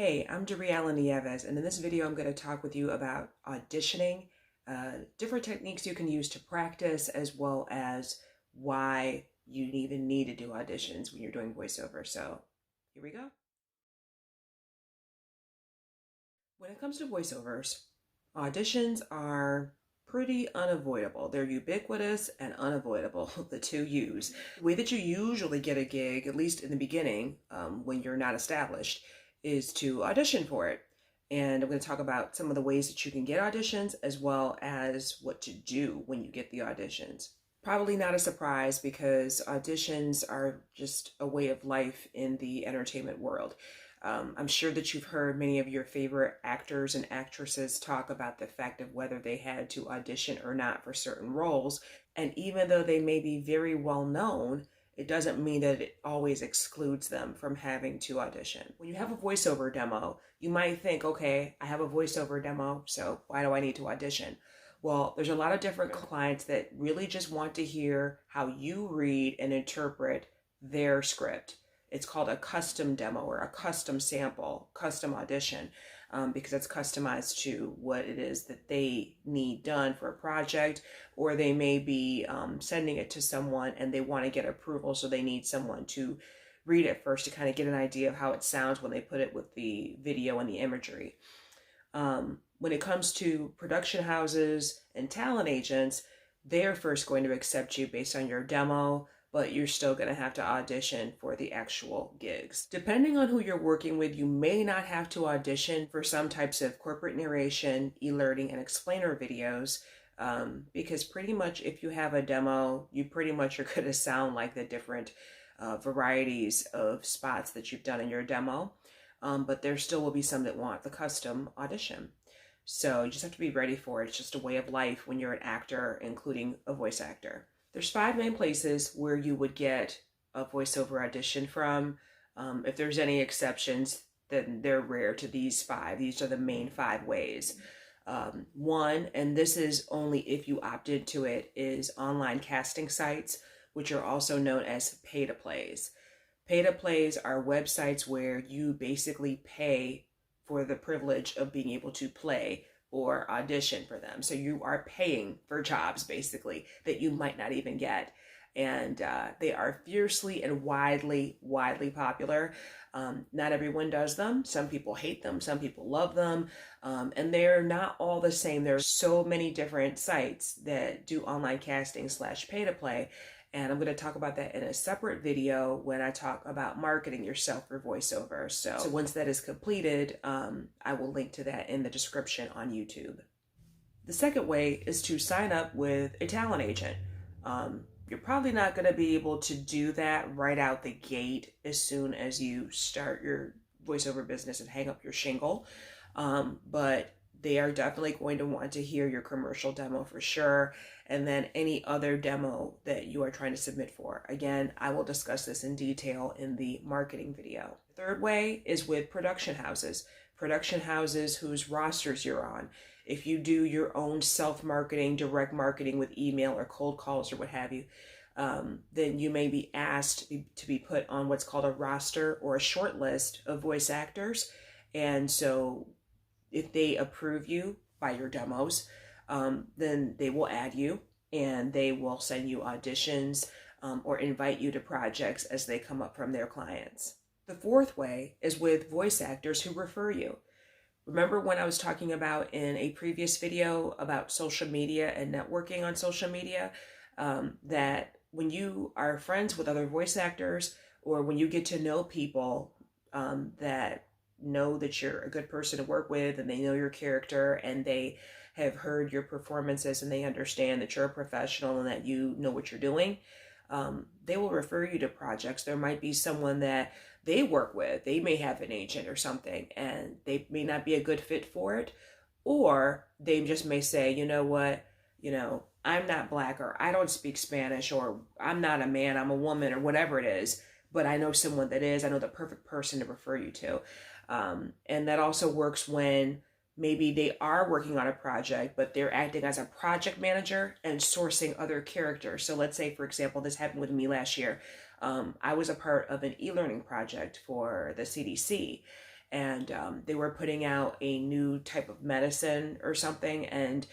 Hey, I'm Dariella Nieves, and in this video I'm going to talk with you about auditioning, different techniques you can use to practice, as well as why you even need to do auditions when you're doing voiceover. So here we go. When it comes to voiceovers, auditions are pretty unavoidable. They're ubiquitous and unavoidable, the two U's. The way that you usually get a gig, at least in the beginning, when you're not established, is to audition for it. And I'm going to talk about some of the ways that you can get auditions, as well as what to do when you get the auditions. Probably not a surprise because auditions are just a way of life in the entertainment world. I'm sure that you've heard many of your favorite actors and actresses talk about the fact of whether they had to audition or not for certain roles. And even though they may be very well known, it doesn't mean that it always excludes them from having to audition. When you have a voiceover demo, you might think, okay, I have a voiceover demo, so why do I need to audition? Well, there's a lot of different clients that really just want to hear how you read and interpret their script. It's called a custom demo or a custom sample, custom audition, because it's customized to what it is that they need done for a project, or they may be sending it to someone and they want to get approval, so they need someone to read it first to kind of get an idea of how it sounds when they put it with the video and the imagery. When it comes to production houses and talent agents, they're first going to accept you based on your demo, but you're still going to have to audition for the actual gigs. Depending on who you're working with, you may not have to audition for some types of corporate narration, e-learning, and explainer videos, because pretty much if you have a demo, you pretty much are going to sound like the different varieties of spots that you've done in your demo, but there still will be some that want the custom audition. So you just have to be ready for it. It's just a way of life when you're an actor, including a voice actor. There's 5 main places where you would get a voiceover audition from. If there's any exceptions, then they're rare to these 5. These are the main 5 ways. One, and this is only if you opt into it, is online casting sites, which are also known as pay-to-plays. Pay-to-plays are websites where you basically pay for the privilege of being able to play or audition for them. So you are paying for jobs, basically, that you might not even get. And they are fiercely and widely popular. Not everyone does them. Some people hate them. Some people love them. And they're not all the same. There's so many different sites that do online casting / pay-to-play. And I'm going to talk about that in a separate video when I talk about marketing yourself for voiceover. So once that is completed, I will link to that in the description on YouTube. The second way is to sign up with a talent agent. You're probably not going to be able to do that right out the gate as soon as you start your voiceover business and hang up your shingle. But they are definitely going to want to hear your commercial demo for sure, and then any other demo that you are trying to submit for. Again, I will discuss this in detail in the marketing video. The third way is with production houses whose rosters you're on. If you do your own self-marketing, direct marketing with email or cold calls or what have you, then you may be asked to be put on what's called a roster or a short list of voice actors. And so if they approve you by your demos, then they will add you and they will send you auditions or invite you to projects as they come up from their clients. The fourth way is with voice actors who refer you. Remember when I was talking about in a previous video about social media and networking on social media, that when you are friends with other voice actors, or when you get to know people that know that you're a good person to work with, and they know your character, and they have heard your performances, and they understand that you're a professional and that you know what you're doing, they will refer you to projects. There might be someone that they work with. They may have an agent or something, and they may not be a good fit for it, or they just may say, you know what, I'm not Black, or I don't speak Spanish, or I'm not a man, I'm a woman, or whatever it is, but I know someone that is. I know the perfect person to refer you to. And that also works when maybe they are working on a project, but they're acting as a project manager and sourcing other characters. So let's say, for example, this happened with me last year. I was a part of an e-learning project for the CDC, and they were putting out a new type of medicine or something, and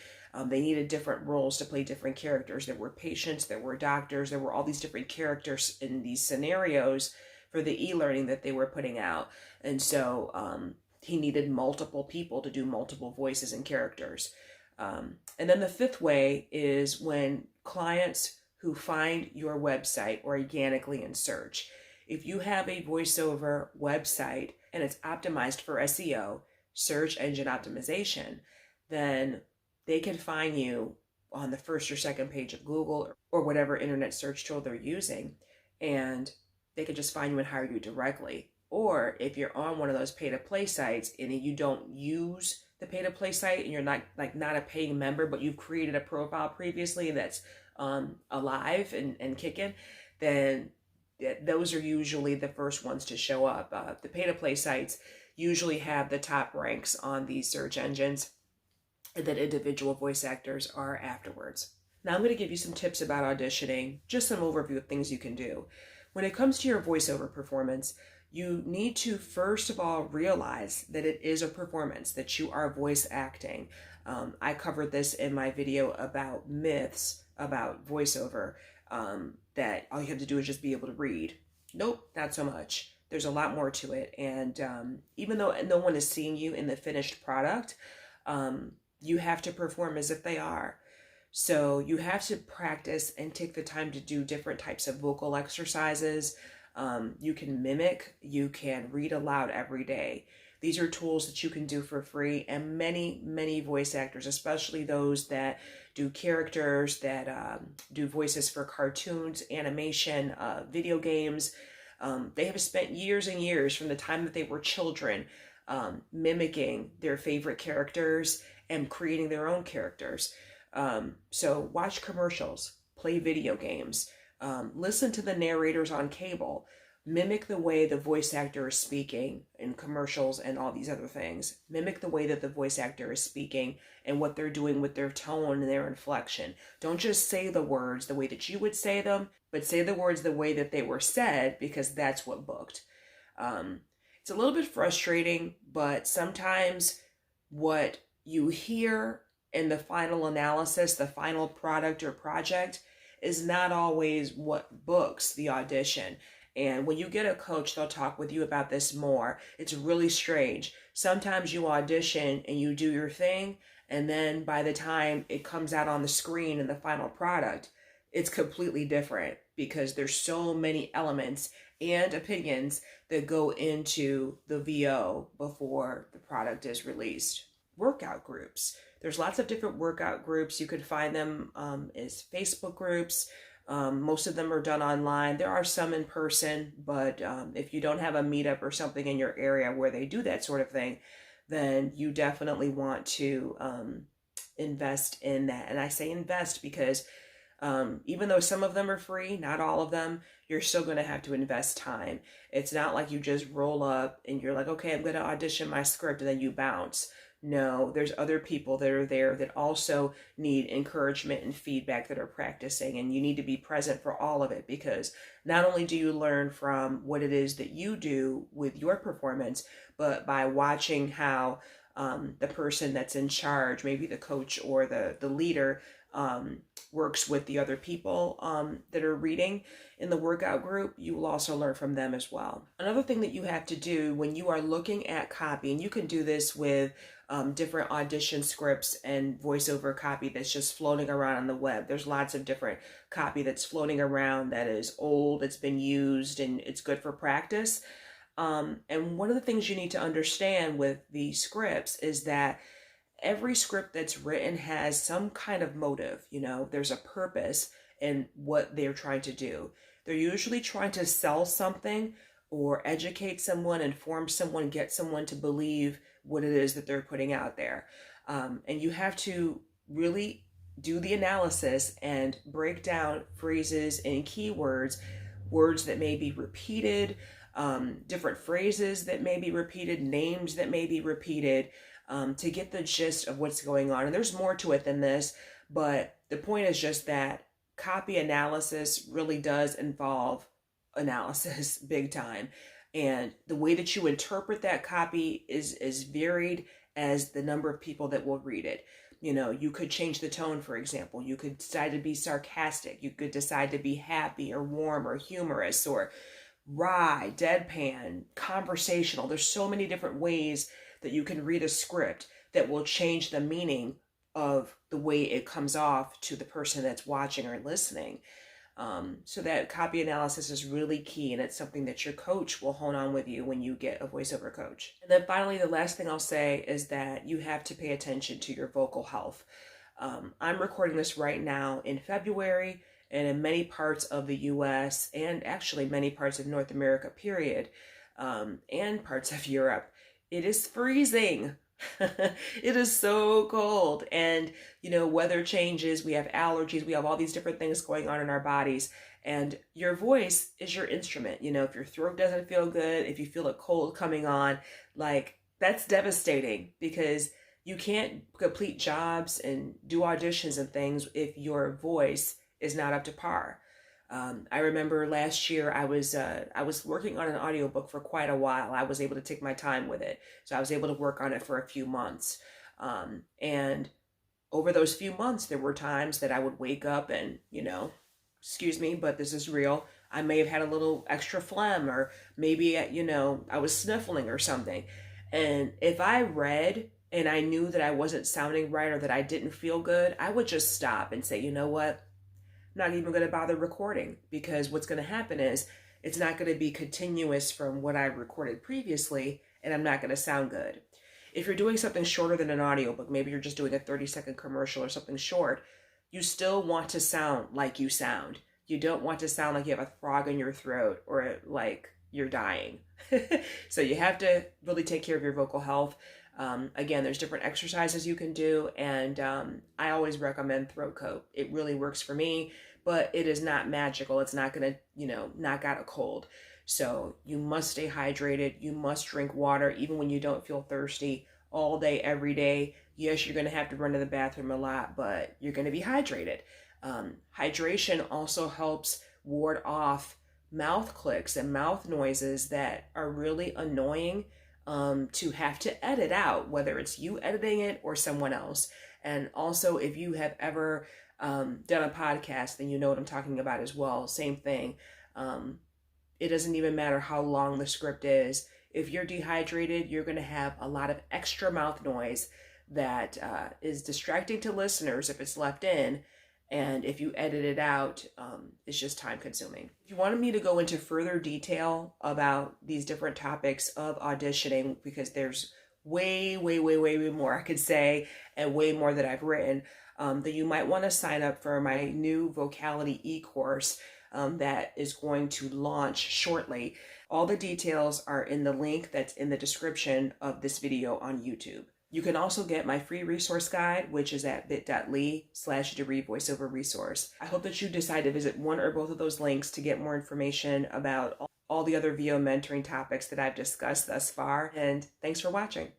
they needed different roles to play different characters. There were patients, there were doctors, there were all these different characters in these scenarios for the e-learning that they were putting out. And so he needed multiple people to do multiple voices and characters. And then the fifth way is when clients who find your website organically in search. If you have a voiceover website and it's optimized for SEO, search engine optimization, then they can find you on the first or second page of Google or whatever internet search tool they're using, and they can just find you and hire you directly. Or if you're on one of those pay-to-play sites and you don't use the pay-to-play site and you're not a paying member, but you've created a profile previously that's alive and kicking, then those are usually the first ones to show up. The pay-to-play sites usually have the top ranks on these search engines, and then individual voice actors are afterwards. Now I'm going to give you some tips about auditioning, just some overview of things you can do. When it comes to your voiceover performance, you need to first of all realize that it is a performance, that you are voice acting. I covered this in my video about myths about voiceover, that all you have to do is just be able to read. Nope, not so much. There's a lot more to it. And even though no one is seeing you in the finished product, you have to perform as if they are. So you have to practice and take the time to do different types of vocal exercises. You can mimic, you can read aloud every day. These are tools that you can do for free, and many voice actors, especially those that do characters, that do voices for cartoons, animation, video games, they have spent years and years from the time that they were children mimicking their favorite characters and creating their own characters. So watch commercials, play video games, listen to the narrators on cable, mimic the way the voice actor is speaking in commercials and all these other things. Mimic the way that the voice actor is speaking and what they're doing with their tone and their inflection. Don't just say the words the way that you would say them, but say the words the way that they were said, because that's what booked. It's a little bit frustrating, but sometimes what you hear in the final analysis, the final product or project, is not always what books the audition. And when you get a coach, they'll talk with you about this more. It's really strange. Sometimes you audition and you do your thing, and then by the time it comes out on the screen in the final product, it's completely different, because there's so many elements and opinions that go into the VO before the product is released. Workout groups. There's lots of different workout groups. You could find them as Facebook groups. Most of them are done online. There are some in person, but if you don't have a meetup or something in your area where they do that sort of thing, then you definitely want to invest in that. And I say invest because even though some of them are free, not all of them, you're still going to have to invest time. It's not like you just roll up and you're like, okay, I'm going to audition my script, and then you bounce. No, there's other people that are there that also need encouragement and feedback, that are practicing, and you need to be present for all of it, because not only do you learn from what it is that you do with your performance, but by watching how the person that's in charge, maybe the coach or the leader, works with the other people that are reading in the workout group, you will also learn from them as well. Another thing that you have to do when you are looking at copy, and you can do this with different audition scripts and voiceover copy that's just floating around on the web. There's lots of different copy that's floating around that is old, it's been used, and it's good for practice. And one of the things you need to understand with the scripts is that every script that's written has some kind of motive. There's a purpose in what they're trying to do. They're usually trying to sell something or educate someone, inform someone, get someone to believe what it is that they're putting out there. And you have to really do the analysis and break down phrases and keywords, words that may be repeated, different phrases that may be repeated, names that may be repeated, to get the gist of what's going on. And there's more to it than this, but the point is just that copy analysis really does involve analysis big time. And the way that you interpret that copy is as varied as the number of people that will read it. You know, you could change the tone, for example. You could decide to be sarcastic. You could decide to be happy or warm or humorous or wry, deadpan, conversational. There's so many different ways that you can read a script that will change the meaning of the way it comes off to the person that's watching or listening. So that copy analysis is really key, and it's something that your coach will hone on with you when you get a voiceover coach. And then finally, the last thing I'll say is that you have to pay attention to your vocal health. I'm recording this right now in February, and in many parts of the US and actually many parts of North America, period, and parts of Europe, it is freezing. It is so cold, and you know, weather changes, we have allergies, we have all these different things going on in our bodies, and your voice is your instrument. You know, if your throat doesn't feel good, if you feel a cold coming on, like, that's devastating, because you can't complete jobs and do auditions and things if your voice is not up to par. I remember last year I was working on an audiobook for quite a while. I was able to take my time with it. So I was able to work on it for a few months. And over those few months, there were times that I would wake up and, you know, excuse me, but this is real, I may have had a little extra phlegm, or maybe, you know, I was sniffling or something. And if I read and I knew that I wasn't sounding right or that I didn't feel good, I would just stop and say, you know what? Not even going to bother recording, because what's going to happen is it's not going to be continuous from what I recorded previously, and I'm not going to sound good. If you're doing something shorter than an audiobook, maybe you're just doing a 30-second commercial or something short, you still want to sound like you sound. You don't want to sound like you have a frog in your throat or like you're dying. So you have to really take care of your vocal health. Again, there's different exercises you can do, and I always recommend throat coat. It really works for me, but it is not magical. It's not going to, you know, knock out a cold. So you must stay hydrated. You must drink water even when you don't feel thirsty, all day, every day. Yes, you're going to have to run to the bathroom a lot, but you're going to be hydrated. Hydration also helps ward off mouth clicks and mouth noises that are really annoying to have to edit out, whether it's you editing it or someone else. And also, if you have ever done a podcast, then you know what I'm talking about as well. Same thing. It doesn't even matter how long the script is. If you're dehydrated, you're going to have a lot of extra mouth noise that is distracting to listeners if it's left in. And if you edit it out, it's just time consuming. If you wanted me to go into further detail about these different topics of auditioning, because there's way more I could say and way more that I've written, then you might want to sign up for my new Vocality e-course that is going to launch shortly. All the details are in the link that's in the description of this video on YouTube. You can also get my free resource guide, which is at bit.ly/Derie voiceover resource. I hope that you decide to visit one or both of those links to get more information about all the other VO mentoring topics that I've discussed thus far. And thanks for watching.